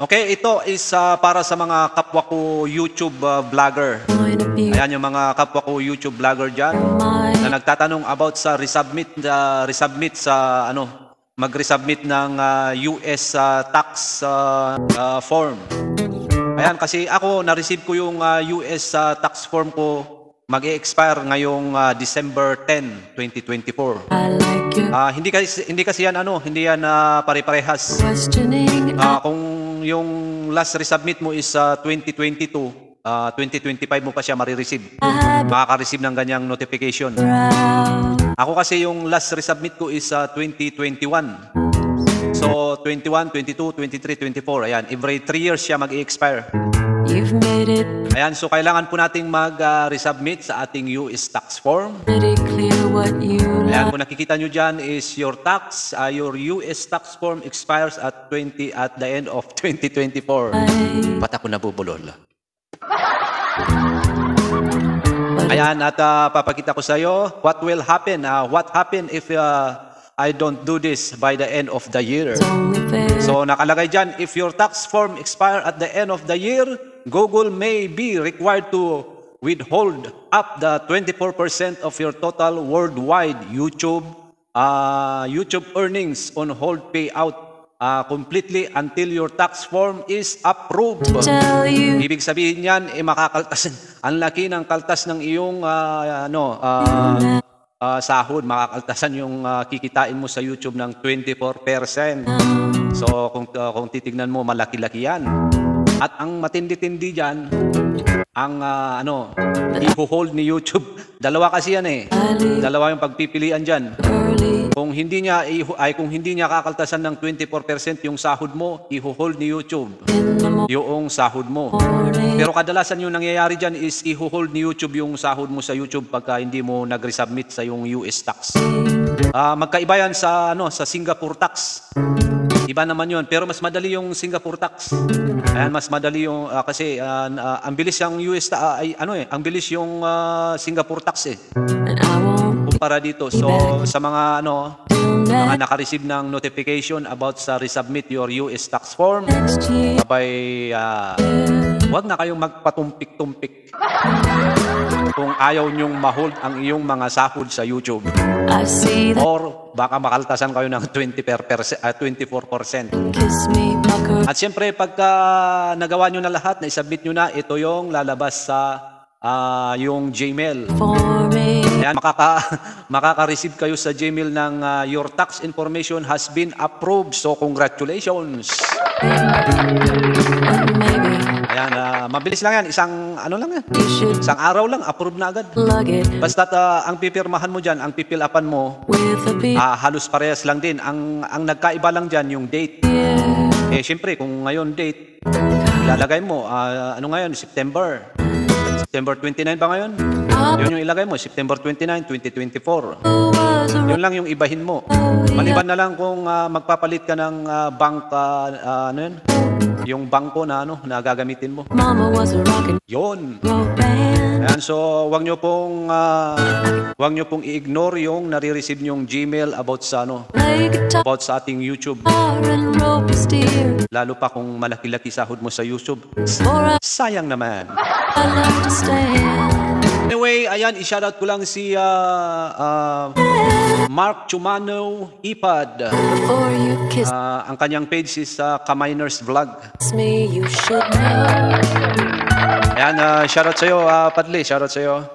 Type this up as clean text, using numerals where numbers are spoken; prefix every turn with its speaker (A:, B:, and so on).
A: Okay, ito is para sa mga kapwa ko YouTube vlogger. Ayan yung mga kapwa ko YouTube vlogger dyan na nagtatanong about sa resubmit sa mag-resubmit ng US tax form. Ayan, kasi ako na-receive ko yung US tax form ko, mag-e-expire ngayong December 10, 2024. Hindi kasi yan hindi yan pare-parehas. Kung yung last resubmit mo is 2022, 2025 mo pa siya marireceive. Makaka-receive ng ganyang notification. Ako kasi yung last resubmit ko is 2021. So 21, 22, 23, 24. Ayan, every 3 years siya mag-i-expire. Ayan, so kailangan po nating mag-resubmit sa ating US tax form. Ayan, kung nakikita nyo dyan is your your US tax form expires at the end of 2024. Ba't ako nabubulol? Ayan, at papakita ko sa iyo what will happen. What happen if I don't do this by the end of the year? So nakalagay dyan, if your tax form expire at the end of the year, Google may be required to withhold up the 24% of your total worldwide YouTube earnings on hold payout completely until your tax form is approved. Ibig sabihin yan, makakaltas. Ang laki ng kaltas ng iyong sahod. Makakaltasan yung kikitain mo sa YouTube ng 24%. So kung titignan mo, malaki-laki yan. At ang matindi-tindi dyan, ang i-hold ni YouTube. Dalawa kasi yan eh. Dalawa yung pagpipilian dyan. Kung hindi niya kakaltasan ng 24% yung sahod mo, i-hold ni YouTube yung sahod mo. Pero kadalasan yung nangyayari dyan is i-hold ni YouTube yung sahod mo sa YouTube pagka hindi mo nag-resubmit sa yung US tax. Magkaiba yan sa Singapore tax. Iba naman yun, pero mas madali yung Singapore tax. Ayan, mas madali yung kasi ang bilis yung US ang bilis yung Singapore tax eh. Kumpara dito. So sa mga mga naka-receive ng notification about sa resubmit your US tax form, wag na kayong magpatumpik-tumpik kung ayaw nyong ma-hold ang iyong mga sahod sa YouTube. Or baka makaltasan kayo ng 24%. At siyempre, pagka nagawa nyo na lahat, na-submit nyo na, ito yung lalabas sa yung Gmail. Ayan, makaka-receive kayo sa Gmail ng your tax information has been approved. So, congratulations! Ayan, mabilis lang yan. Isang araw lang, approve na agad. Basta ang pipirmahan mo dyan, ang pipilapan mo, halos parehas lang din. Ang nagkaiba lang dyan, yung date. Siyempre, kung ngayon date, ilalagay mo, ngayon, September 29 ba ngayon? Yun yung ilagay mo, September 29, 2024. Yun lang yung ibahin mo. Maliban na lang kung magpapalit ka ng bank, yung bangko na gagamitin mo. Yun. Ayan, so wag nyo pong i-ignore yung nare-receive nyong Gmail about sa ating YouTube. Lalo pa kung malaki-laki sahod mo sa YouTube. Sayang naman. Anyway, ayan, i-shoutout ko lang si Mark Chumano Ipad. Ang kanyang page is Kaminers Vlog. Ayan, shoutout sa'yo, Padli. Shoutout sa'yo.